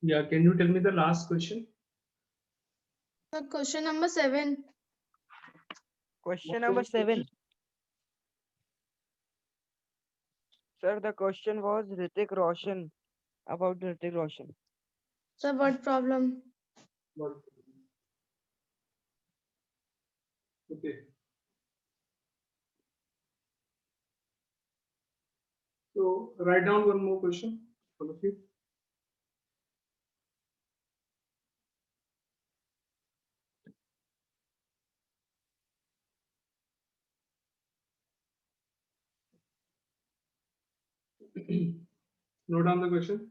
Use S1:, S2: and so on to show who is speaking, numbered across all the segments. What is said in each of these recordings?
S1: Yeah, can you tell me the last question?
S2: The question number 7.
S3: Question number 7. Sir, the question was Hrithik Roshan. About Hrithik Roshan.
S2: Sir, what problem?
S1: What? Okay. So write down one more question, all of you. Note down the question.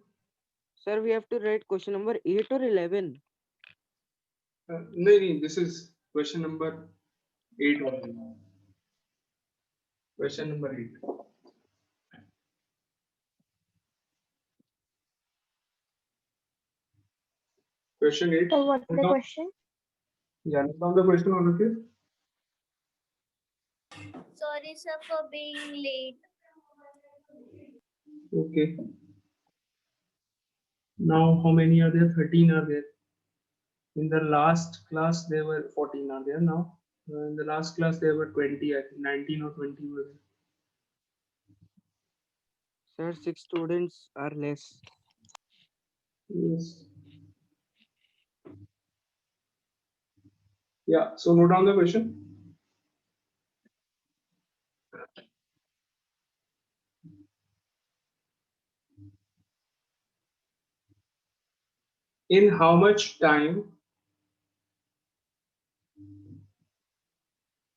S3: Sir, we have to write question number 8 or 11.
S1: No, this is question number 8 only. Question number 8. Question 8.
S4: So what's the
S1: Note down-
S4: question?
S1: Yeah, note down the question, all of you.
S4: Sorry, sir, for being late.
S1: Okay. Now, how many are there? 13 are there. In the last class, there were 14 are there now. In the last class, there were 20, I think 19 or 20 were there.
S3: Sir, 6 students are less.
S1: Yes. Yeah, so note down the question. In how much time?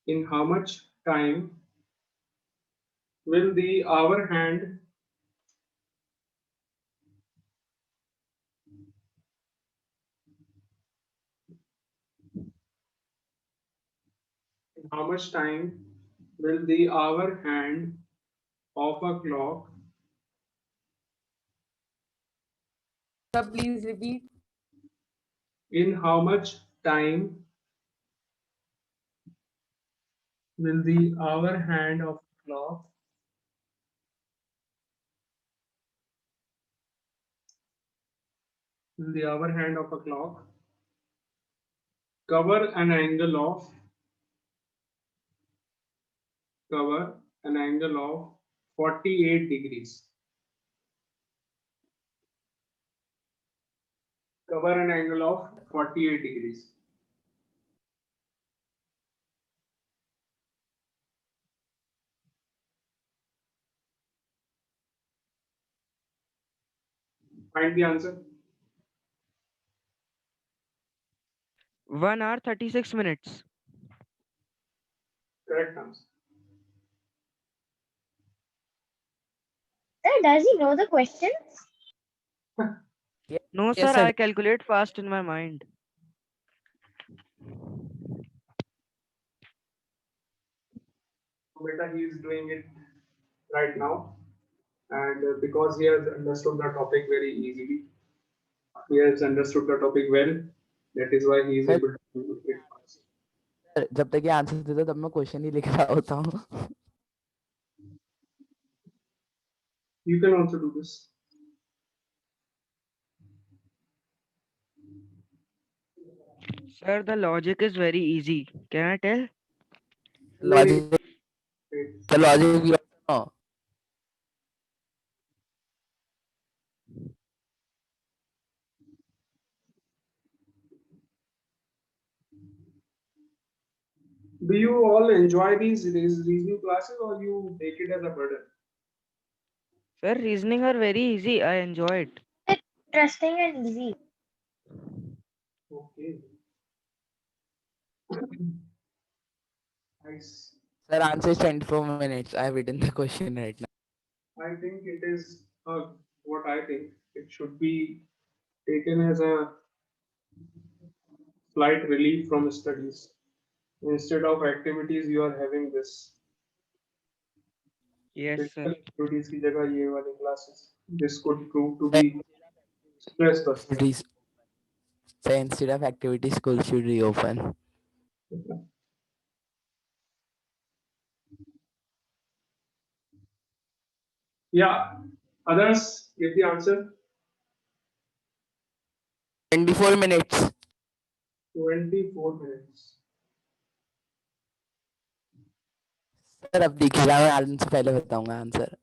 S1: In how much time will the hour hand in how much time will the hour hand of a clock
S5: Sir, please repeat.
S1: in how much time will the hour hand of a clock will the hour hand of a clock cover an angle of 48 degrees. Cover an angle of 48 degrees. Find the answer.
S3: 1 hour 36 minutes.
S1: Correct answer.
S4: Sir, does he know the questions?
S3: No,
S5: Yes,
S3: sir,
S5: sir.
S3: I calculate fast in my mind.
S1: So beta, he is doing it right now, and because he has understood the topic very easily, he has understood the topic well. That is why he is
S5: Sir,
S1: able to do it fast.
S5: जब तक ये answer देता तब मैं question ही लिख रहा होता हूँ.
S1: You can also do this.
S3: Sir, the logic is very easy. Can I tell?
S5: Logic,
S1: Wait.
S5: the logic we also know.
S1: Do you all enjoy these reasoning classes, or you take it as a burden?
S3: Sir, reasoning are very easy. I enjoy it.
S4: Interesting and easy.
S1: Okay. Nice.
S5: Sir, answer is 24 minutes. I have written the question right now.
S1: I think it is what I think. It should be taken as a slight relief from studies. Instead of activities, you are having this
S3: Yes, sir.
S1: physical activities की जगह ये वाली classes. This could prove to
S5: Sir,
S1: be stress
S5: should
S1: buster.
S5: re- sir, instead of activity, school should reopen.
S1: Yeah. Others, give the answer.
S5: 24 minutes.
S1: 24 minutes.
S5: Sir अब देखिएगा, मैं answer पहले बताऊंगा answer,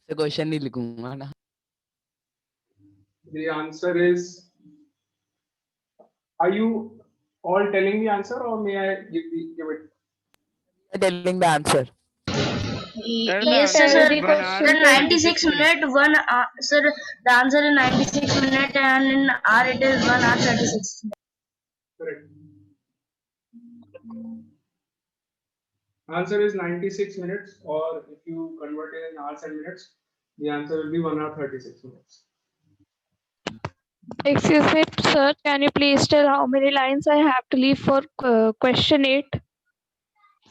S5: तो क्वेश्चन नहीं लिखूंगा ना.
S1: The answer is, are you all telling the answer or may I give it?
S5: Telling the answer.
S3: Sir, the
S4: Yes,
S3: answer
S4: sir.
S3: is 1 hour
S4: Sir, 96
S3: 26 minutes.
S4: minute, sir, the answer is 96 minute and in hour it is 1 hour 36.
S1: Correct. Answer is 96 minutes, or if you convert it in hours and minutes, the answer will be 1 hour 36 minutes.
S6: Excuse me, sir. Can you please tell how many lines I have to leave for question 8?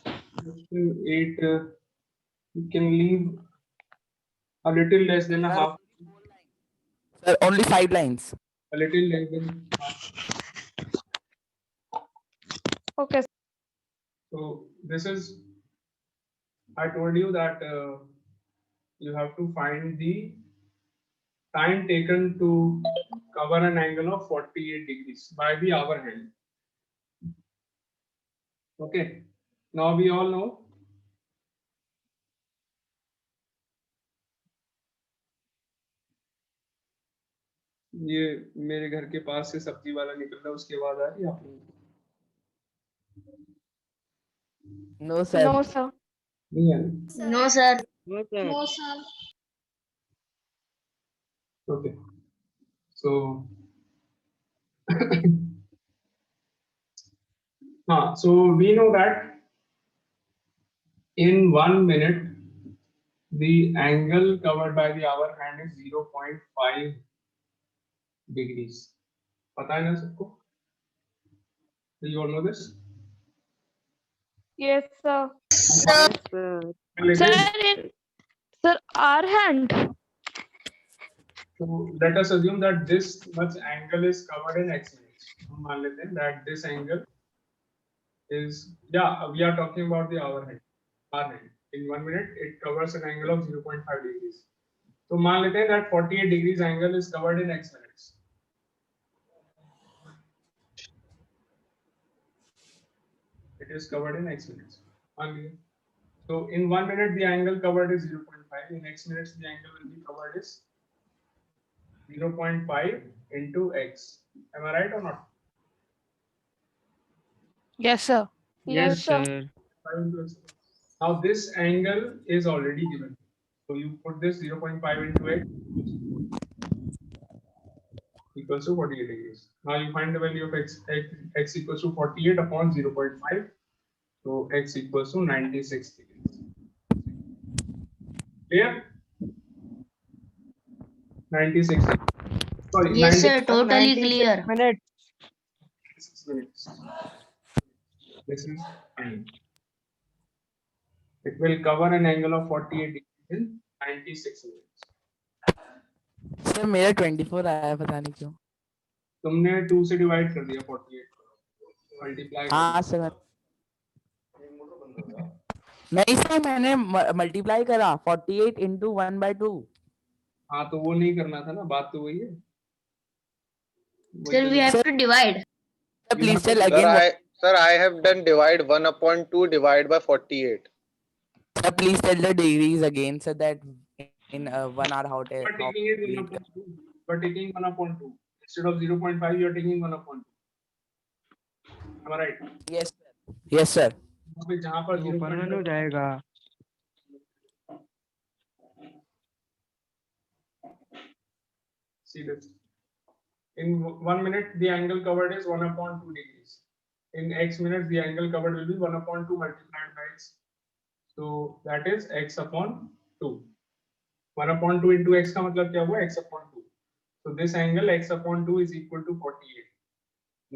S1: Question 8, you can leave a little less than a
S5: Sir,
S1: half,
S5: Sir, only 5 lines.
S1: a little less than half.
S6: Okay.
S1: So this is, I told you that you have to find the time taken to cover an angle of 48 degrees by the hour hand. Okay, now we all know. ये मेरे घर के पास से सब्जी वाला निकल रहा है, उसके बाद आ रही है आप लोगों को?
S5: No, sir.
S6: No, sir.
S1: नहीं आ रही?
S4: No, sir.
S3: No, sir.
S1: Okay, so so we know that in 1 minute the angle covered by the hour hand is 0.5 degrees. पता है ना सबको? Do you all know this?
S6: Yes, sir.
S3: Yes, sir.
S6: Sir, sir, our hand.
S1: So let us assume that this much angle is covered in x minutes. हम मान लेते हैं that this angle is, yeah, we are talking about the hour hand. Hour hand. In 1 minute, it covers an angle of 0.5 degrees. So मान लेते हैं that 48 degrees angle is covered in x minutes. It is covered in x minutes. मान लीजिए. So in 1 minute, the angle covered is 0.5. In x minutes, the angle will be covered is 0.5 into x. Am I right or not?
S6: Yes, sir.
S3: Yes, sir.
S1: 5 into x. Now this angle is already given. So you put this 0.5 into x equals to 48 degrees. Now you find the value of x equals to 48 upon 0.5. So x equals to 96 degrees. Clear? 96 degrees. Sorry,
S4: Yes, sir.
S1: 96
S4: Totally clear.
S3: Minutes.
S1: minutes. This is time. It will cover an angle of 48 degrees in 96 minutes.
S5: Sir मेरा 24 आया, पता नहीं क्यों.
S1: तुमने 2 से divide कर दिया 48 को, मल्टीप्लाई कर
S5: हाँ सर, नहीं सर, मैंने मल्टीप्लाई करा 48 into 1/2.
S1: हाँ तो वो नहीं करना था ना, बात तो वही है.
S4: Sir, we have to divide.
S5: Sir, please tell
S7: Sir,
S5: again.
S7: Sir, I have done divide 1 upon 2 divided by 48.
S5: Sir, please tell the degrees again, so that in 1 hour how
S1: You are taking it 1 upon 2. You are taking 1 upon 2. Instead of 0.5, you are taking 1 upon 2. Am I right?
S5: Yes, sir. Yes, sir.
S1: यहाँ पे जहाँ पर
S3: ऊपर में
S1: 0.5
S3: हो जाएगा.
S1: see this. In 1 minute, the angle covered is 1 upon 2 degrees. In x minutes, the angle covered will be 1 upon 2 multiplied by x. So that is x upon 2. 1 upon 2 into x का मतलब क्या हुआ? X upon 2. So this angle x upon 2 is equal to 48.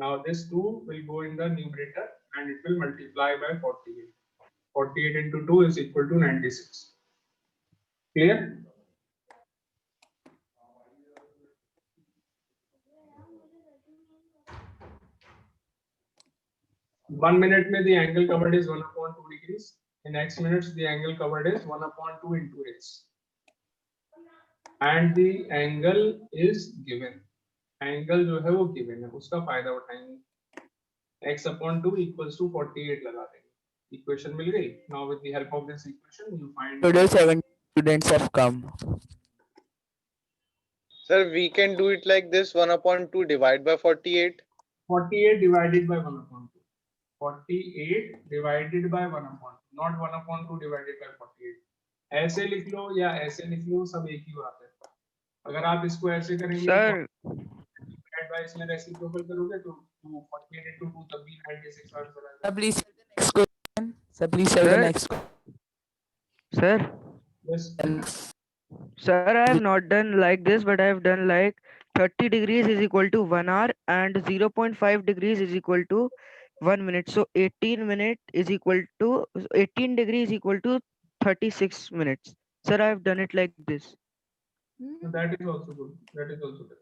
S1: Now this 2 will go in the numerator and it will multiply by 48. 48 into 2 is equal to 96. Clear? One minute में the angle covered is 1 upon 2 degrees. In x minutes, the angle covered is 1 upon 2 into x. And the angle is given. Angle जो है वो given है, उसका फायदा उठाएंगे। x upon 2 equals to 48 लगा देंगे, इक्वेशन मिल गई। Now with the help of this equation you find
S5: Today 7 students have come.
S7: Sir, we can do it like this: 1/2 divide by 48.
S1: 48 divided by 1 upon 2, 48 divided by 1 upon 2, not 1 upon 2 divided by 48। ऐसे लिख लो या ऐसे लिख लो, सब एक ही बात है। अगर आप इसको ऐसे करेंगे
S3: Sir,
S1: डिवाइड बाय इसमें रेसिप्रोकल करोगे तो 48 into 2 तब भी 96 आंसर आएगा।
S5: Sir, please tell the next question. Sir, please tell the
S3: Sir.
S5: next question.
S3: sir,
S1: Yes.
S3: sir, I have not done like this, but I have done like 30 degrees is equal to 1 hour and 0.5 degrees is equal to 1 minute. So 18 minute is equal to 18 degrees is equal to 36 minutes. Sir, I have done it like this.
S1: So that is also good. That is also good.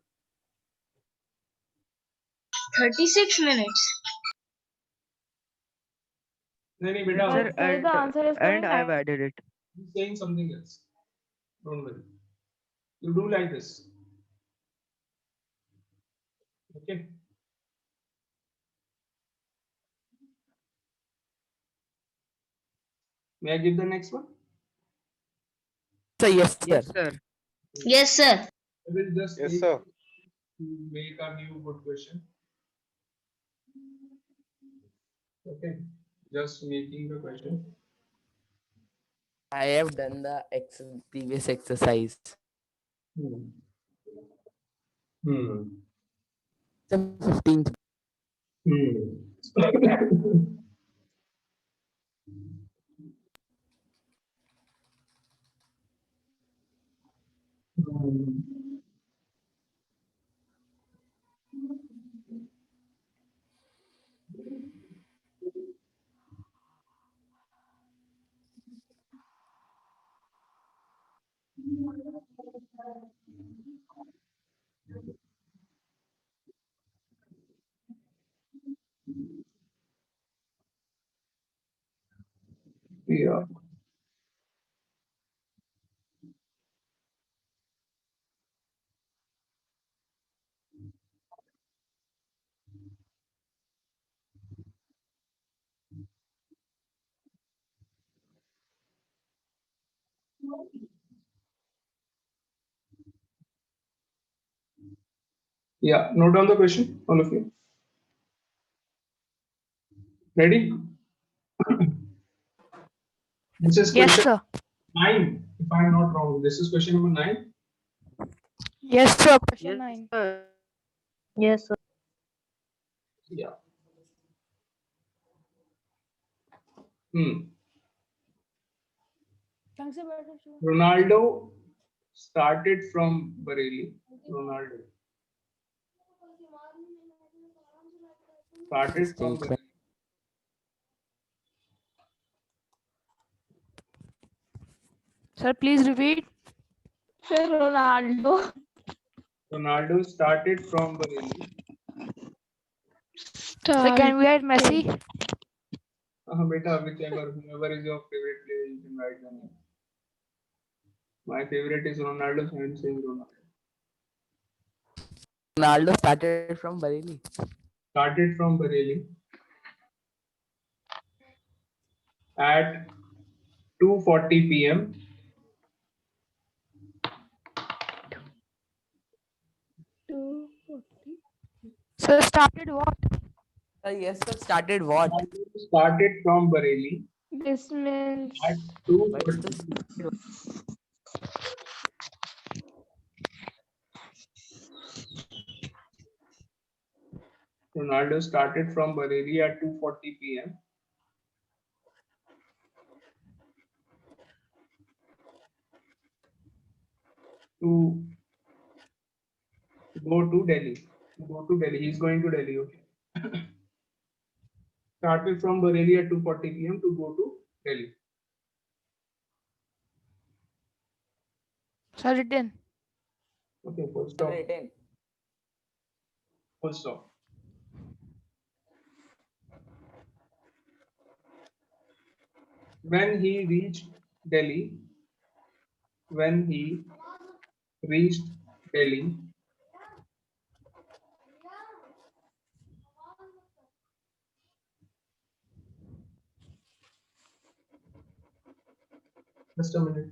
S4: 36 minutes.
S1: नहीं बेटा,
S3: Sir,
S2: Sir, the answer is
S3: and
S2: coming
S3: I have added it.
S1: he's saying something else. Don't worry. You do like this. Okay. May I give the next one?
S5: Sir, yes, sir.
S3: Yes, sir.
S4: Yes, sir.
S1: I will just
S7: Yes,
S1: make,
S7: sir.
S1: to make a new good question. Okay. Just making the question.
S5: I have done the previous exercise.
S1: Hmm.
S5: Sir, 15th.
S1: Yeah. Yeah. Note down the question, all of you. Ready? This is
S6: Yes,
S1: question
S6: sir.
S1: 9, if I am not wrong. This is question number 9.
S6: Yes, sir. Question
S3: Yes,
S6: 9.
S3: sir.
S4: Yes, sir.
S1: Yeah. Ronaldo started from Bareilly. Ronaldo started from
S5: Mistake.
S1: Bareilly.
S6: Sir, please repeat. Sir, Ronaldo.
S1: Ronaldo started from Bareilly.
S6: Sir, can we add Messi?
S1: Beta, whoever is your favorite player, you can write the name. My favorite is Ronaldo, so I'm saying Ronaldo.
S5: Ronaldo started from Bareilly.
S1: Started from Bareilly at 2:40 p.m.
S6: Sir, started what?
S5: Sir, yes, sir. Started what?
S1: Started from Bareilly
S2: This means
S1: at
S5: But
S1: 2:40. Ronaldo started from Bareilly at 2:40 p.m. to go to Delhi. He's going to Delhi. Okay. Started from Bareilly at 2:40 p.m. to go to Delhi.
S6: Sir, written.
S1: Okay, full stop.
S5: written.
S1: Full stop. When he reached Delhi, Just a minute.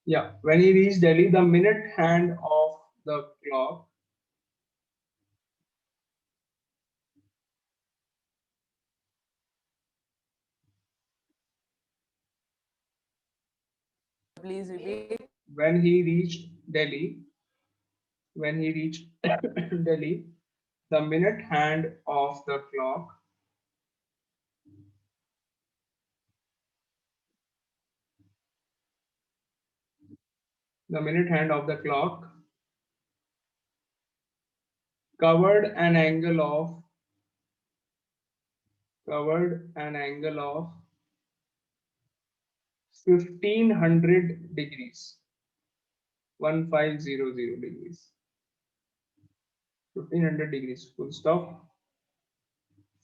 S1: Yeah, when he reached Delhi, the minute hand of the clock
S5: Please repeat.
S1: when he reached Delhi, Delhi, the minute hand of the clock covered an angle of 1500 degrees, 1500 degrees, 1500 degrees, full stop.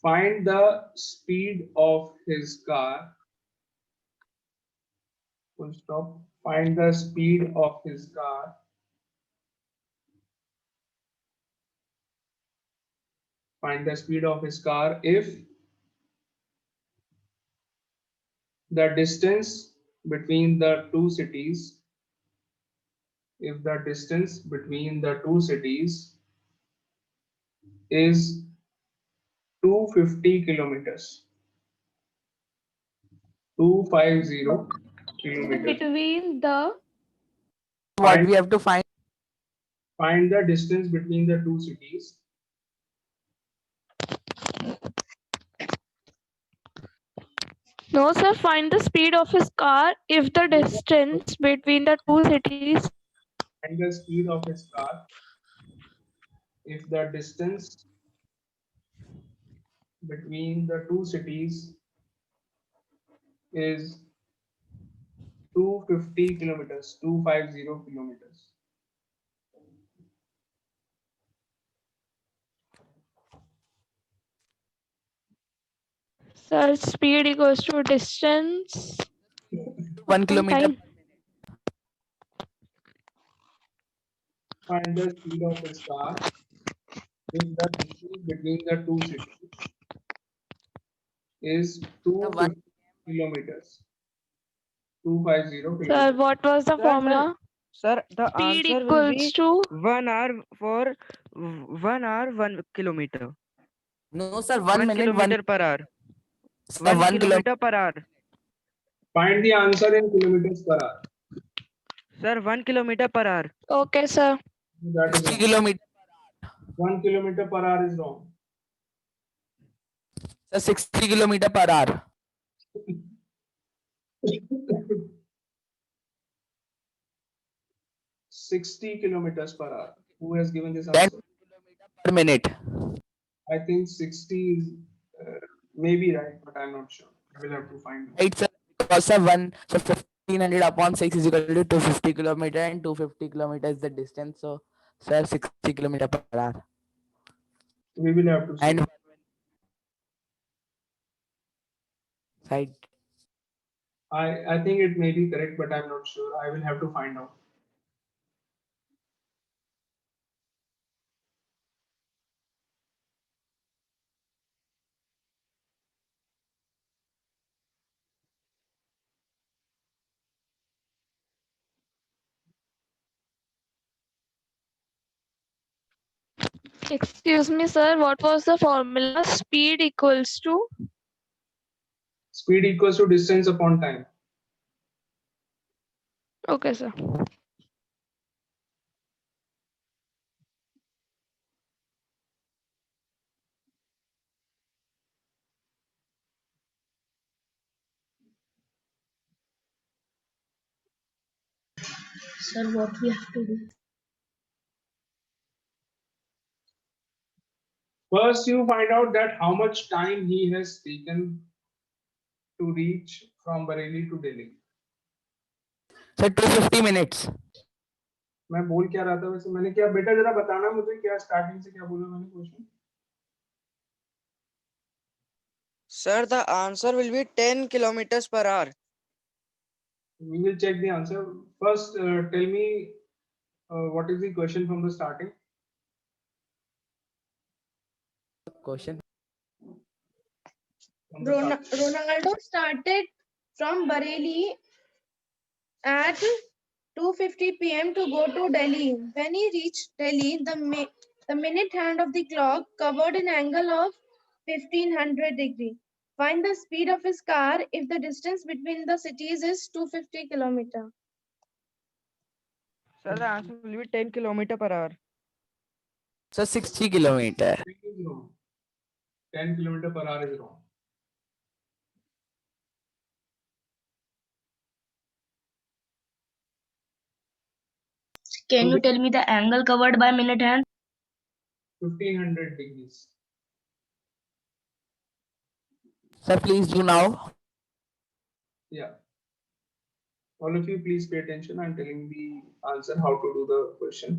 S1: Find the speed of his car, full stop. Find the speed of his car if the distance between the two cities is 250 kilometers, 250 kilometers.
S6: Between the
S5: What
S1: Find,
S5: we have to find?
S1: find the distance between the two cities
S6: no sir, find the speed of his car if the distance between the two cities
S1: and the speed of his car if the distance between the two cities is 250 kilometers, 250 kilometers.
S6: sir, speed equals to distance
S5: 1
S6: upon
S5: kilometer.
S6: time.
S1: Find the speed of his car if the distance between the two cities is 250 kilometers, 250
S6: Sir,
S1: kilometers.
S6: what was the
S3: Sir,
S6: formula?
S3: Sir, the
S6: Speed
S3: answer will be
S6: equals to
S3: 1 hour for 1 hour 1 kilometer.
S5: No, sir.
S3: 1
S5: 1 minute.
S3: kilometer per hour.
S5: Sir,
S3: 1
S5: 1 kilometer.
S3: kilometer per hour.
S1: Find the answer in kilometers per hour.
S3: Sir, 1 kilometer per hour.
S6: okay, sir.
S1: That is
S5: 60
S1: wrong.
S5: kilometer.
S1: 1 kilometer per hour is wrong.
S5: Sir, 60 kilometer per hour.
S1: 60 kilometers per hour. Who has given this
S5: 10
S1: answer?
S5: per minute.
S1: I think 60 is maybe right, but I'm not sure. I will have to find out.
S5: Right, sir. Because sir, 1500 upon 6 is equal to 250 kilometer, and 250 kilometer is the distance. So, sir, 60 kilometer per hour.
S1: We will have to see.
S5: And right.
S1: I think it may be correct, but I'm not sure. I will have to find out.
S6: Excuse me, sir. What was the formula? Speed equals to
S1: Speed equals to distance upon time.
S6: okay, sir.
S4: Sir, what we have to do?
S1: First, you find out that how much time he has taken to reach from Bareilly to Delhi.
S5: Sir, 250 minutes.
S1: मैं बोल क्या रहा था वैसे मैंने क्या बेटा जरा बताना मुझे क्या स्टार्टिंग से क्या बोला मैंने question.
S3: Sir, the answer will be 10 kilometers per hour.
S1: We will check the answer. First, tell me what is the question from the starting.
S5: question.
S8: Ronaldo started from Bareilly at 2:50 p.m. to go to Delhi. When he reached Delhi, the minute hand of the clock covered an angle of 1500 degree. Find the speed of his car if the distance between the cities is 250 kilometer.
S3: Sir, the answer will be 10 kilometer per hour.
S5: So 60 kilometer.
S1: It is wrong. 10 kilometer per hour is wrong.
S4: Can you tell me the angle covered by minute hand?
S1: 1500 degrees.
S5: Sir, please do now.
S1: Yeah. All of you, please pay attention. I'm telling the answer how to do the question.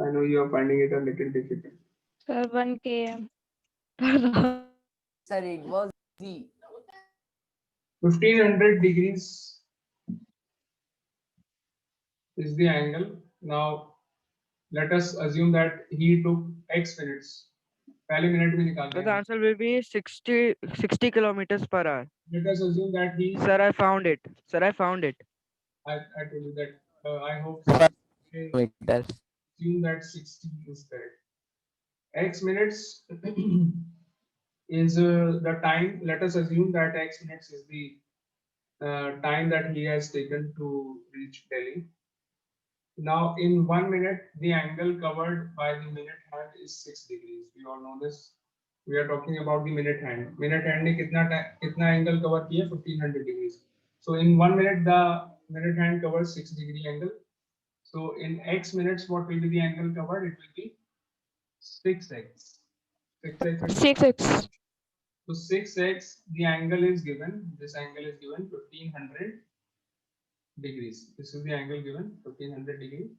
S1: I know you are finding it a little difficult.
S6: Sir, 1 km per hour.
S5: Sir, it was the
S1: 1500 degrees is the angle. Now, let us assume that he took X minutes. पहले minute में निकाल
S3: So
S1: रहे
S3: the
S1: हैं.
S3: answer will be 60 kilometers per hour.
S1: Let us assume that he.
S3: Sir, I found it. Sir, I found it.
S1: I told you that. I hope.
S5: kilometers.
S1: Assume that 60 is correct. X minutes is the time. Let us assume that X minutes is the time that he has taken to reach Delhi. Now, in 1 minute, the angle covered by the minute hand is 6 degrees. We all know this. We are talking about the minute hand. Minute hand ने कितना angle cover किया? 1500 degrees. So in 1 minute, the minute hand covers 6 degree angle. So in X minutes, what will be the angle covered? It will be 6x. 6x.
S6: 6x.
S1: So 6x, the angle is given. This angle is given 1500 degrees. This is the angle given 1500 degrees.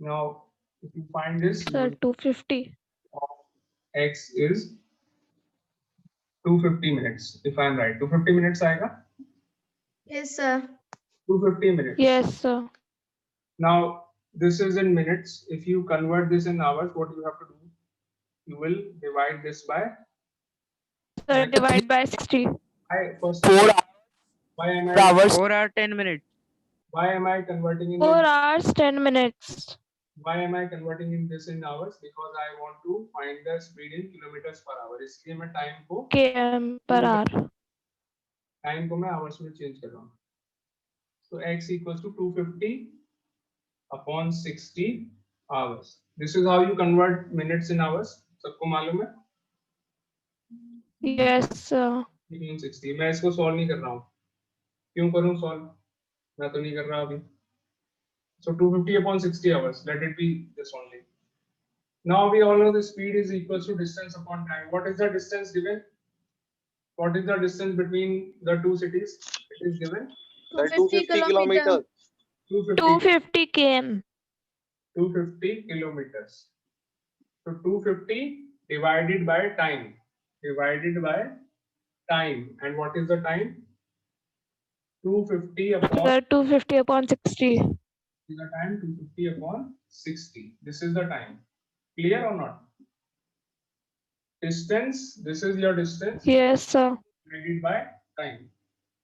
S1: Now, if you find this,
S6: Sir, 250.
S1: X is 250 minutes. If I am right, 250 minutes आएगा?
S8: Yes, sir.
S1: 250 minutes.
S6: Yes, sir.
S1: Now, this is in minutes. If you convert this in hours, what you have to do? You will divide this by.
S6: Sir, divide by 60.
S1: First,
S5: 4
S1: why am I?
S5: hours.
S3: 4 hour 10 minutes.
S1: Why am I converting in?
S6: 4 hours, 10 minutes.
S1: Why am I converting in this in hours? Because I want to find the speed in kilometers per hour. इसलिए मैं time को
S6: km per hour.
S1: time को मैं hours में change कर रहा हूँ. So x equals to 250 upon 60 hours. This is how you convert minutes in hours. सबको मालूम है?
S6: Yes, sir.
S1: 60. मैं इसको solve नहीं कर रहा हूँ. क्यों करूँ solve? मैं तो नहीं कर रहा अभी. So 250 upon 60 hours. Let it be this only. Now we all know the speed is equals to distance upon time. What is the distance given? What is the distance between the two cities? It is given
S7: 250 kilometers.
S6: 250 km.
S1: 250 kilometers. So 250 divided by time. Divided by time. And what is the time? 250 upon
S6: Sir, 250 upon 60.
S1: is the time 250 upon 60. This is the time. Clear or not? Distance. This is your distance.
S6: Yes, sir.
S1: Divided by time.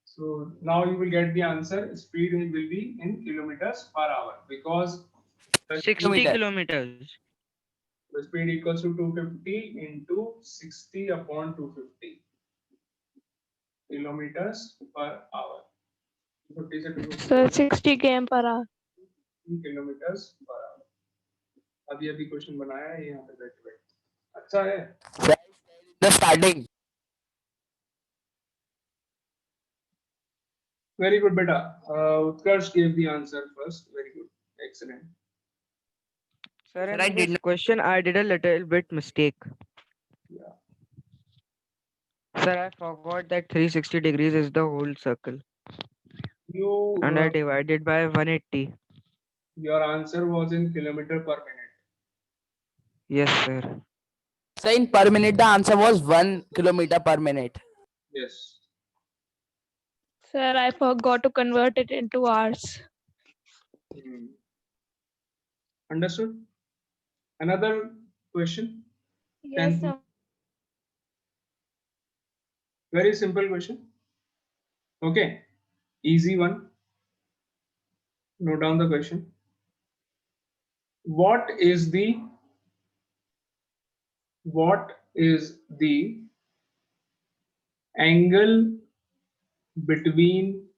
S1: So now you will get the answer. Speed will be in kilometers per hour because the
S3: 60 kilometers.
S1: the speed equals to 250 into 60 upon 250 kilometers per hour. 250 से 250
S6: Sir, 60 km per hour.
S1: kilometers per hour. अभी question बनाया है यहाँ पे बैठे अच्छा है.
S5: The starting.
S1: Very good, beta. Utkarsh gave the answer first. Very good. Excellent.
S3: Sir,
S5: Sir,
S3: in
S5: I
S3: this
S5: did
S3: question I did a little bit mistake.
S1: Yeah.
S3: Sir, I forgot that 360 degrees is the whole circle.
S1: You
S3: And I divided by 180.
S1: your answer was in kilometer per minute.
S3: Yes, sir.
S5: So in per minute, the answer was 1 kilometer per minute.
S1: Yes.
S6: Sir, I forgot to convert it into hours.
S1: Understood? Another question?
S2: Yes, sir.
S1: Very simple question. Okay, easy one. Note down the question. What is the angle between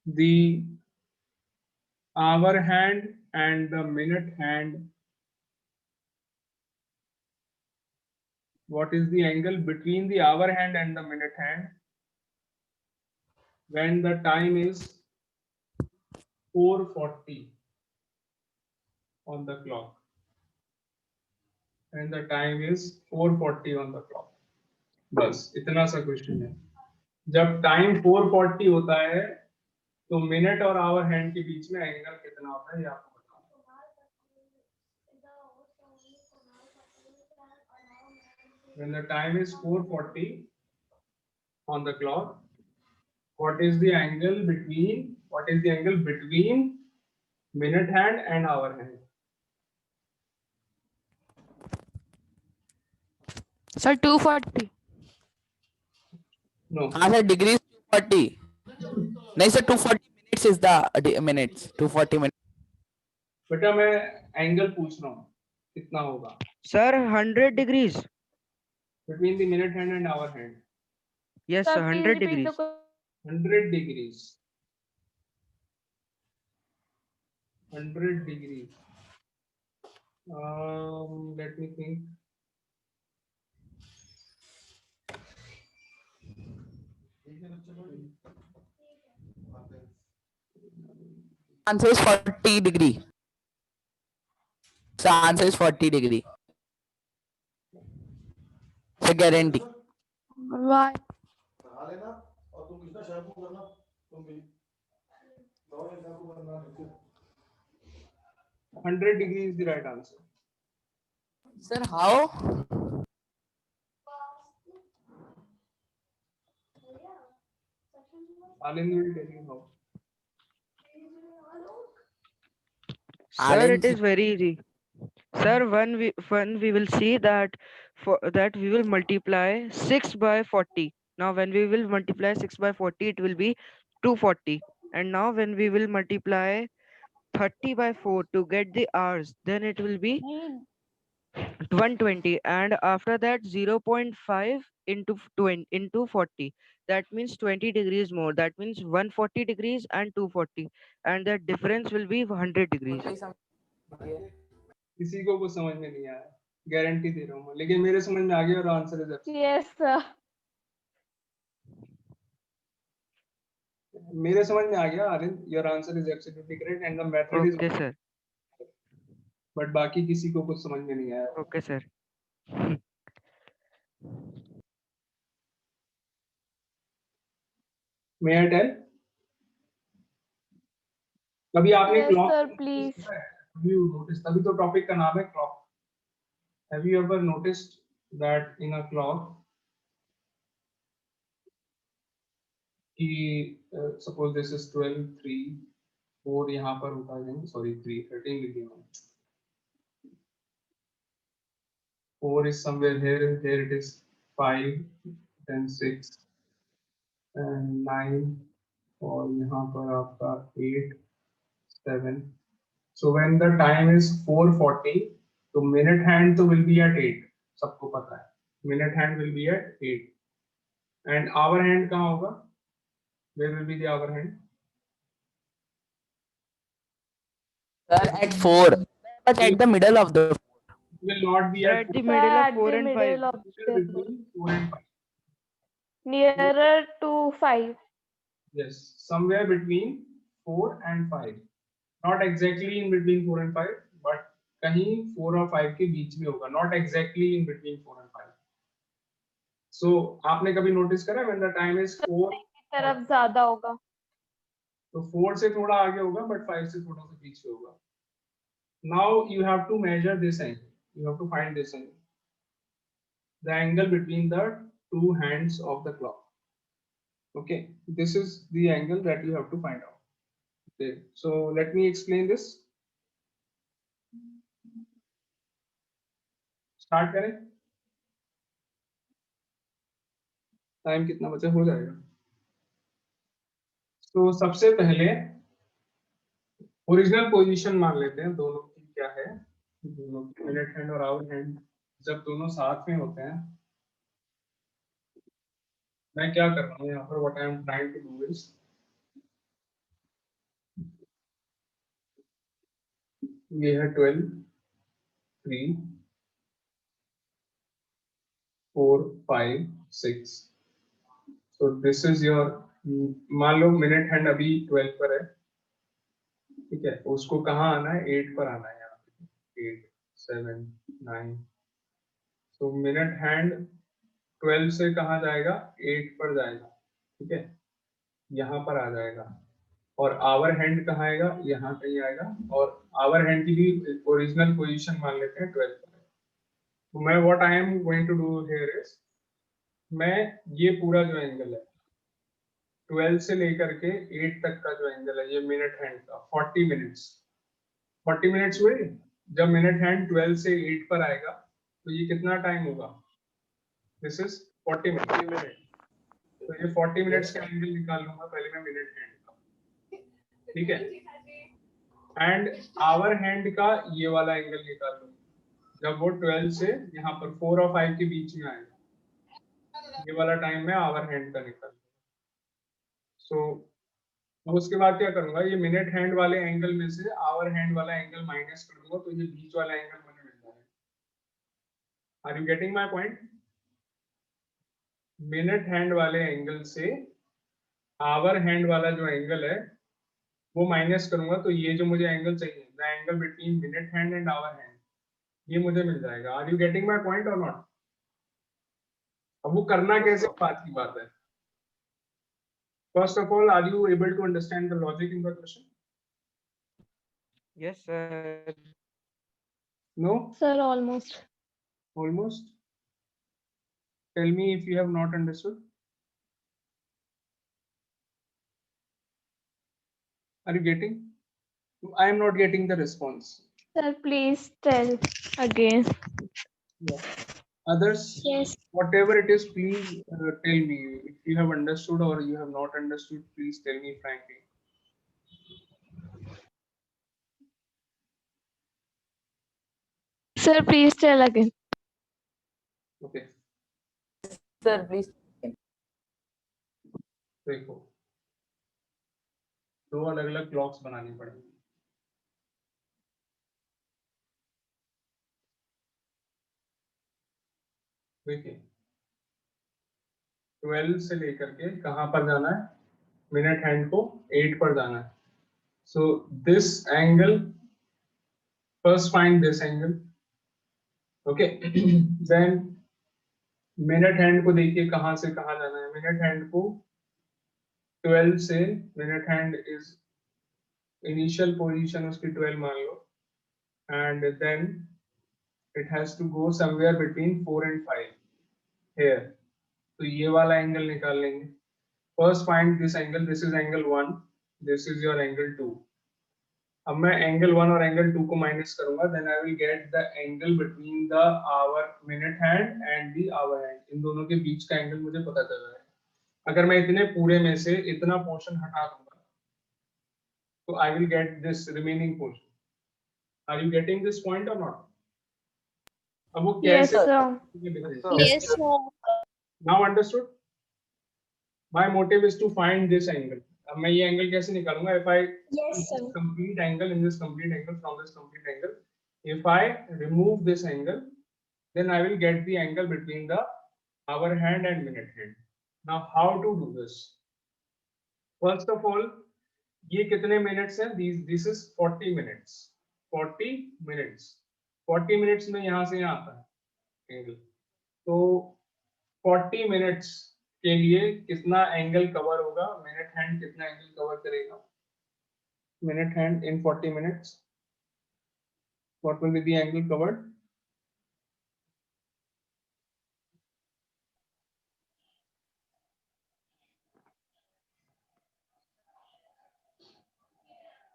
S1: the hour hand and the minute hand? What is the angle between the hour hand and the minute hand when the time is 4:40 on the clock? And the time is 4:40 on the clock. बस इतना सा question है. जब time 4:40 होता है तो minute और our hand के बीच में एंगल कितना होता है ये आपको बताना. When the time is 4:40 on the clock, what is the angle between minute hand and hour hand?
S6: Sir, 240.
S1: No.
S5: हाँ सर डिग्री 240. नहीं sir 240 minutes is the minutes 240 minutes.
S1: बेटा मैं एंगल पूछ रहा हूँ कितना होगा
S3: Sir, 100 degrees.
S1: between the minute hand and hour hand?
S3: Yes,
S2: Sir,
S3: sir,
S2: please
S3: 100
S2: repeat the
S3: degrees.
S2: question.
S1: 100 degrees. 100 degrees. Let me think.
S5: Answer is 40 degree. So answer is 40 degree. So guarantee.
S6: Why?
S1: 100 degrees is the right answer.
S5: Sir, how?
S1: Alind will tell you how.
S3: Sir, it
S5: Alan,
S3: is very easy. Sir, when we will see that we will multiply 6 by 40. Now when we will multiply 6 by 40, it will be 240. And now when we will multiply 30 by 4 to get the hours, then it will be 120. And after that 0.5 into 20 into 40. That means 20 degrees more. That means 140 degrees and 240. And the difference will be 100 degrees.
S1: किसी को कुछ समझ में नहीं आया, guarantee दे रहा हूँ मैं, लेकिन मेरे समझ में आ गया और आंसर इज
S2: Yes, sir.
S1: मेरे समझ में आ गया आरिंद, your answer is absolutely correct and the method is,
S3: Okay, sir.
S1: But बाकी किसी को कुछ समझ में नहीं आया.
S3: Okay, sir.
S1: May I tell? कभी आपने
S2: Yes,
S1: clock
S2: sir, please.
S1: You notice, तभी तो टॉपिक का नाम है clock. Have you ever noticed that in a clock कि सपोज दिस इज 12 3 4 यहाँ पर होता है, सॉरी 3 13 लिख दिया, 4 is somewhere here it is 5, then 6 and 9, और यहाँ पर आपका 8 7. So when the time is 4:40, तो minute hand तो will be at 8, सबको पता है, minute hand will be at 8, and hour hand कहाँ होगा? Where will be the hour hand?
S5: Sir, at 4. But at the middle of the.
S1: It will not be
S3: Sir,
S1: at
S3: at the
S1: 4,
S3: middle
S2: Sir,
S3: of
S2: at
S3: 4
S2: the
S3: and 5.
S2: middle of
S1: between 4 and 5.
S2: nearer to 5.
S1: Yes, somewhere between 4 and 5. Not exactly in between 4 and 5, but कहीं 4 और 5 के बीच में होगा. Not exactly in between 4 and 5. So आपने कभी notice करा when the time is 4,
S2: की तरफ ज्यादा होगा.
S1: तो 4 से थोड़ा आगे होगा, but 5 से थोड़ा सा पीछे होगा. Now you have to measure this angle. You have to find this angle. The angle between the two hands of the clock. Okay, this is the angle that you have to find out. Okay, so let me explain this. Start करें. Time कितना बचा हो जाएगा. तो सबसे पहले original position मान लेते हैं दोनों की क्या है. दोनों मिनट हैंड और आवर हैंड जब दोनों साथ में होते हैं, मैं क्या कर रहा हूँ यहाँ पर, what I am trying to do is, ये है 12, 3, 4, 5, 6. So this is your, मान लो मिनट हैंड अभी 12 पर है, ठीक है, उसको कहाँ आना है, 8 पर आना है यहाँ पे, 8, 7, 9. तो मिनट हैंड 12 से कहाँ जाएगा, 8 पर जाएगा, ठीक है, यहाँ पर आ जाएगा. और आवर हैंड कहाँ आएगा, यहाँ कहीं आएगा. और आवर हैंड की भी ओरिजिनल पोजीशन मान लेते हैं 12 पर. तो मैं what I am going to do here is, मैं ये पूरा जो एंगल है 12 से लेकर के 8 तक का जो एंगल है, ये मिनट हैंड का 40 मिनट्स, 40 मिनट्स हुए. जब मिनट हैंड 12 से 8 पर आएगा तो ये कितना टाइम होगा, दिस इज 40 मिनट. तो ये 40 मिनट्स का एंगल निकाल लूंगा पहले मैं मिनट हैंड का, ठीक है, एंड आवर हैंड का ये वाला एंगल निकाल लूंगा जब वो 12 से यहाँ पर 4 और 5 के बीच में आएगा, ये वाला टाइम मैं आवर हैंड का निकाल. सो अब उसके बाद क्या करूंगा, ये मिनट हैंड वाले एंगल में से आवर हैंड वाला एंगल माइनस कर दूंगा, तो ये बीच वाला एंगल मुझे मिल जाएगा. Are you getting my point. Minute hand वाले एंगल से आवर हैंड वाला जो एंगल है वो माइनस करूंगा, तो ये जो मुझे एंगल चाहिए, the angle between minute hand and hour hand, ये मुझे मिल जाएगा. Are you getting my point or not. अब वो करना कैसे, बात की बात है. First of all, are you able to understand the logic in the question?
S3: Yes, sir.
S1: No?
S2: Sir, almost.
S1: Almost? Tell me if you have not understood. Are you getting? I am not getting the response.
S2: Sir, please tell again.
S1: Yeah. Others?
S2: Yes.
S1: Whatever it is, please tell me. If you have understood or you have not understood, please tell me frankly.
S6: Sir, please tell again.
S1: Okay.
S5: Sir, please.
S1: देखो, दो अलग अलग clocks बनानी पड़ेंगी. देखिए, 12 से लेकर के कहाँ पर जाना है, मिनट हैंड को 8 पर जाना है. So this angle, first find this angle. Okay. Then minute hand को देखिए कहाँ से कहाँ जाना है. मिनट हैंड को 12 से, minute hand is initial position उसकी 12 मान लो, and then it has to go somewhere between 4 and 5 here. तो ये वाला एंगल निकाल लेंगे. First find this angle. This is angle 1. This is your angle 2. अब मैं एंगल 1 और एंगल 2 को माइनस करूंगा, then I will get the angle between the hour minute hand and the hour hand. इन दोनों के बीच का एंगल मुझे पता चल रहा है. अगर मैं इतने पूरे में से इतना पोर्शन हटा दूंगा तो I will get this remaining portion. Are you getting this point or not. अब वो
S2: Yes,
S1: कैसे,
S2: sir.
S8: Yes, sir.
S1: Now understood. My motive is to find this angle. अब मैं ये एंगल कैसे निकालूंगा, if I
S8: Yes, sir.
S1: complete angle in this complete angle from this complete angle, if I remove this angle, then I will get the angle between the hour hand and minute hand. Now how to do this? First of all, ये कितने minutes हैं, this is 40 minutes. 40 minutes. 40 minutes में यहाँ से यहाँ आता है angle. तो 40 मिनट्स के लिए कितना एंगल कवर होगा, मिनट हैंड कितना एंगल कवर करेगा, minute hand in 40 minutes, what will be the angle covered?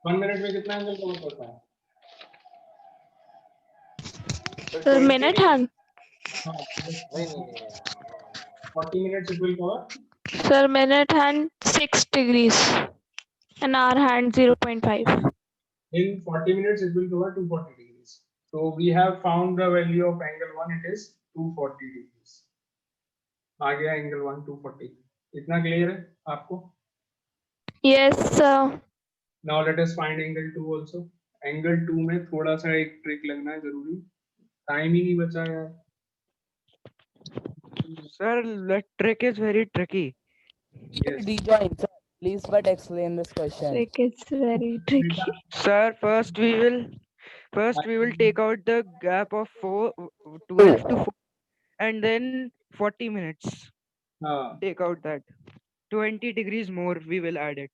S1: 1 minute में कितना एंगल कवर होता है?
S6: Sir, minute hand.
S1: हाँ,
S7: नहीं नहीं नहीं
S1: 40 minutes it will cover.
S6: Sir, minute hand 6 degrees. And hour hand 0.5.
S1: In 40 minutes it will cover 240 degrees. So we have found the value of angle 1, it is 240 degrees. आ गया angle 1 240. इतना clear है आपको?
S6: Yes, sir.
S1: Now let us find angle 2 also. Angle 2 में थोड़ा सा एक trick लगना है जरूरी. Time ही नहीं बचा यार.
S3: Sir, the trick is very tricky.
S1: Yes.
S5: Rejoin, sir. Please but explain this question.
S6: Trick is very tricky.
S3: Sir, first we will take out the gap of 12 to 4 and then 40 minutes.
S1: हाँ,
S3: Take out that 20 degrees more, we will add it.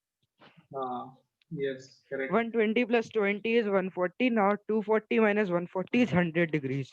S1: हाँ, yes, correct.
S3: 120 plus 20 is 140. Now 240 minus 140 is 100 degrees.